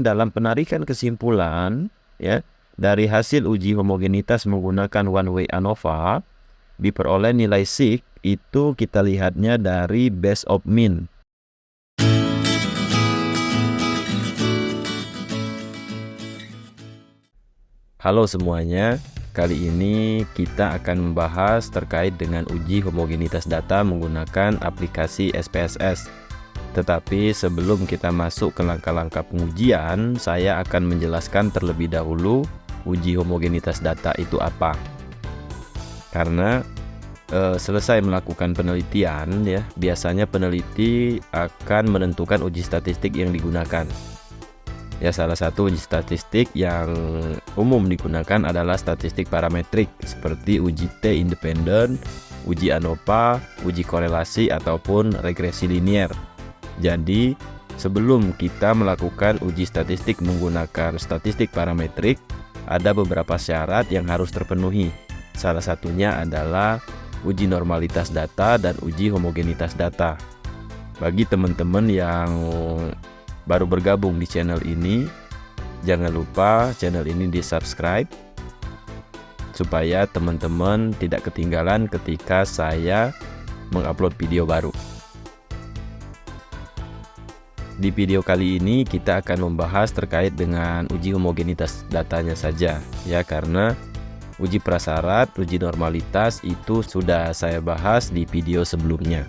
dalam penarikan kesimpulan ya dari hasil uji homogenitas menggunakan one way ANOVA, diperoleh nilai sig itu kita lihatnya dari base of mean. Halo semuanya, kali ini kita akan membahas terkait dengan uji homogenitas data menggunakan aplikasi SPSS. Tetapi sebelum kita masuk ke langkah-langkah pengujian, saya akan menjelaskan terlebih dahulu uji homogenitas data itu apa. Karena selesai melakukan penelitian ya, biasanya peneliti akan menentukan uji statistik yang digunakan. Ya, salah satu uji statistik yang umum digunakan adalah statistik parametrik seperti uji T independen, uji ANOVA, uji korelasi ataupun regresi linier. Jadi, sebelum kita melakukan uji statistik menggunakan statistik parametrik, ada beberapa syarat yang harus terpenuhi. Salah satunya adalah uji normalitas data dan uji homogenitas data. Bagi teman-teman yang baru bergabung di channel ini, jangan lupa channel ini di-subscribe supaya teman-teman tidak ketinggalan ketika saya mengupload video baru. Di video kali ini kita akan membahas terkait dengan uji homogenitas datanya saja ya, karena uji prasyarat, uji normalitas itu sudah saya bahas di video sebelumnya.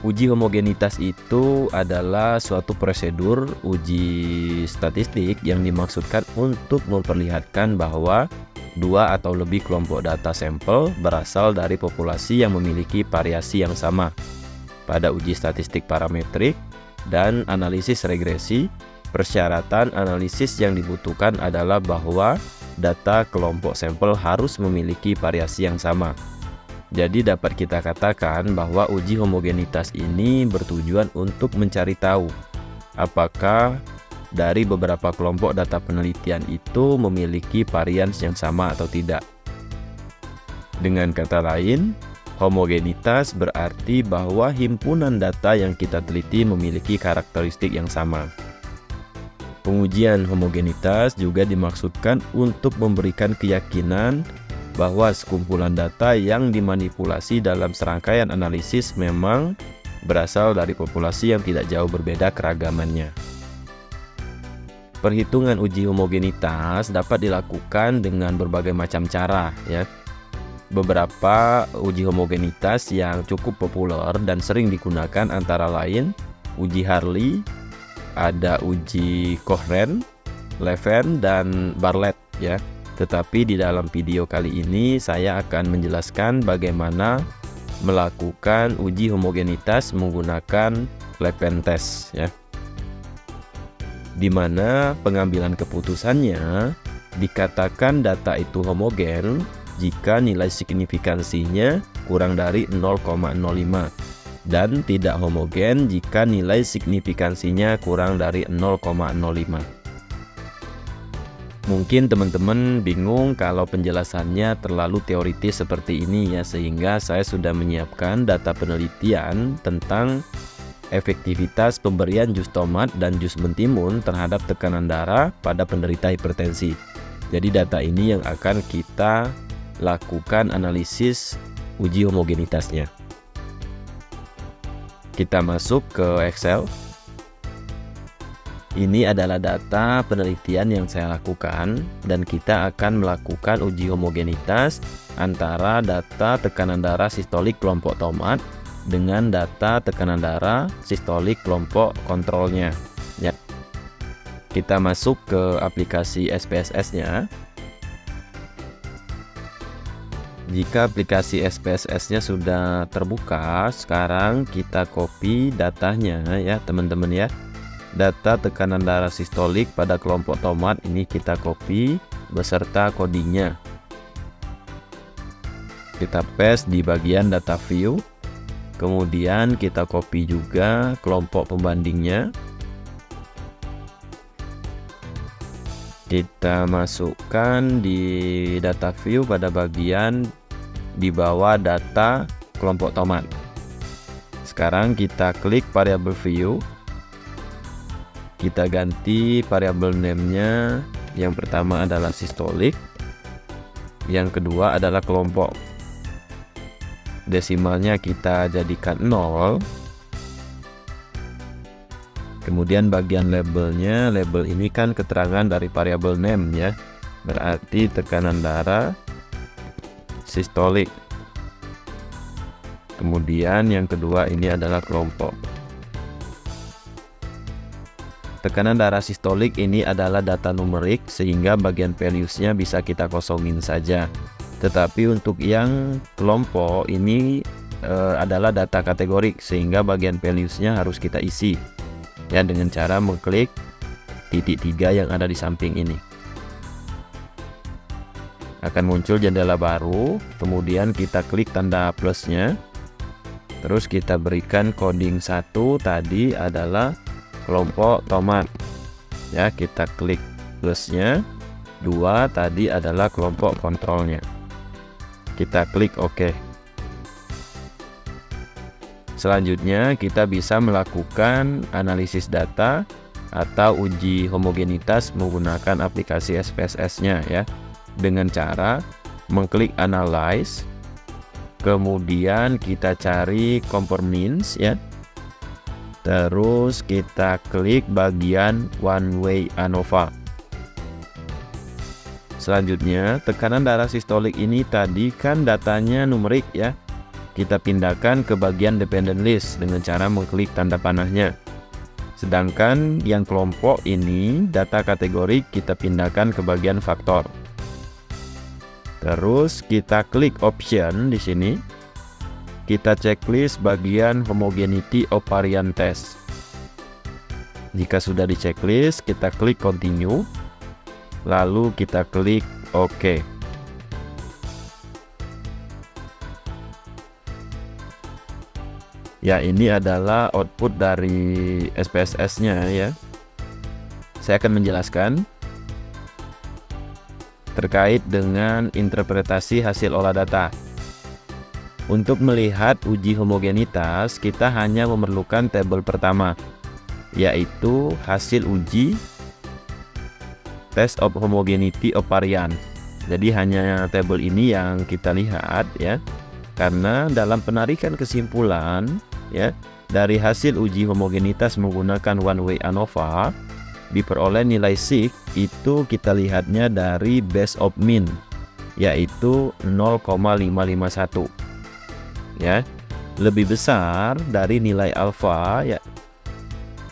Uji homogenitas itu adalah suatu prosedur uji statistik yang dimaksudkan untuk memperlihatkan bahwa dua atau lebih kelompok data sampel berasal dari populasi yang memiliki variasi yang sama. Pada uji statistik parametrik dan analisis regresi, persyaratan analisis yang dibutuhkan adalah bahwa data kelompok sampel harus memiliki variasi yang sama. Jadi dapat kita katakan bahwa uji homogenitas ini bertujuan untuk mencari tahu apakah dari beberapa kelompok data penelitian itu memiliki varians yang sama atau tidak. Dengan kata lain, homogenitas berarti bahwa himpunan data yang kita teliti memiliki karakteristik yang sama. Pengujian homogenitas juga dimaksudkan untuk memberikan keyakinan bahwa sekumpulan data yang dimanipulasi dalam serangkaian analisis memang berasal dari populasi yang tidak jauh berbeda keragamannya. Perhitungan uji homogenitas dapat dilakukan dengan berbagai macam cara ya. Beberapa uji homogenitas yang cukup populer dan sering digunakan antara lain uji Hartley, ada uji Cohen, Leven, dan Bartlett ya. Tetapi di dalam video kali ini saya akan menjelaskan bagaimana melakukan uji homogenitas menggunakan Leven test ya. Di mana pengambilan keputusannya dikatakan data itu homogen jika nilai signifikansinya kurang dari 0,05 dan tidak homogen jika nilai signifikansinya kurang dari 0,05. Mungkin teman-teman bingung kalau penjelasannya terlalu teoritis seperti ini ya, sehingga saya sudah menyiapkan data penelitian tentang efektivitas pemberian jus tomat dan jus mentimun terhadap tekanan darah pada penderita hipertensi. Jadi data ini yang akan kita lakukan analisis uji homogenitasnya. Kita masuk ke Excel. Ini adalah data penelitian yang saya lakukan dan kita akan melakukan uji homogenitas antara data tekanan darah sistolik kelompok tomat dengan data tekanan darah sistolik kelompok kontrolnya ya. Kita masuk ke aplikasi SPSS-nya. Jika aplikasi SPSS-nya sudah terbuka, sekarang kita copy datanya ya teman-teman ya. Data tekanan darah sistolik pada kelompok tomat ini kita copy beserta codingnya. Kita paste di bagian data view. Kemudian kita copy juga kelompok pembandingnya. Kita masukkan di data view pada bagian di bawah data kelompok tomat. Sekarang kita klik variable view. Kita ganti variable name-nya. Yang pertama adalah sistolik. Yang kedua adalah kelompok. Desimalnya kita jadikan 0. Kemudian bagian labelnya, label ini kan keterangan dari variable name ya. Berarti tekanan darah sistolik. Kemudian yang kedua ini adalah kelompok. Tekanan darah sistolik ini adalah data numerik sehingga bagian values-nya bisa kita kosongin saja. Tetapi untuk yang kelompok ini adalah data kategorik sehingga bagian values-nya harus kita isi. Ya, dengan cara mengklik titik 3 yang ada di samping ini. Akan muncul jendela baru, kemudian kita klik tanda plusnya. Terus kita berikan coding 1 tadi adalah kelompok tomat. Ya, kita klik plusnya. 2 tadi adalah kelompok kontrolnya. Kita klik OK. Selanjutnya kita bisa melakukan analisis data atau uji homogenitas menggunakan aplikasi SPSS-nya ya. Dengan cara mengklik analyze, kemudian kita cari conformance ya. Terus kita klik bagian one way ANOVA. Selanjutnya, tekanan darah sistolik ini tadi kan datanya numerik ya. Kita pindahkan ke bagian dependent list dengan cara mengklik tanda panahnya. Sedangkan yang kelompok ini data kategorik kita pindahkan ke bagian faktor. Terus kita klik option di sini. Kita checklist bagian homogeneity of variant test. Jika sudah di checklist, kita klik continue. Lalu kita klik OK. Ya, ini adalah output dari SPSS-nya ya. Saya akan menjelaskan terkait dengan interpretasi hasil olah data. Untuk melihat uji homogenitas, kita hanya memerlukan tabel pertama, yaitu hasil uji test of homogeneity of variant. Jadi hanya tabel ini yang kita lihat ya. Karena dalam penarikan kesimpulan ya, dari hasil uji homogenitas menggunakan one way ANOVA diperoleh nilai sig itu kita lihatnya dari base of mean, yaitu 0,551 ya, lebih besar dari nilai alfa ya,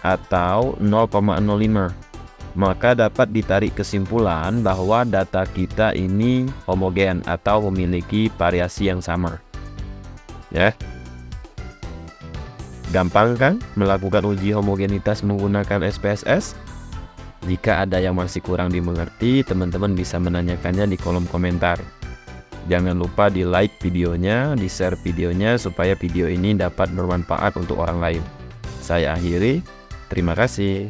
atau 0,05. Maka dapat ditarik kesimpulan bahwa data kita ini homogen atau memiliki variasi yang sama ya. Gampang kan melakukan uji homogenitas menggunakan SPSS? Jika ada yang masih kurang dimengerti, teman-teman bisa menanyakannya di kolom komentar. Jangan lupa di like videonya, di share videonya supaya video ini dapat bermanfaat untuk orang lain. Saya akhiri, terima kasih.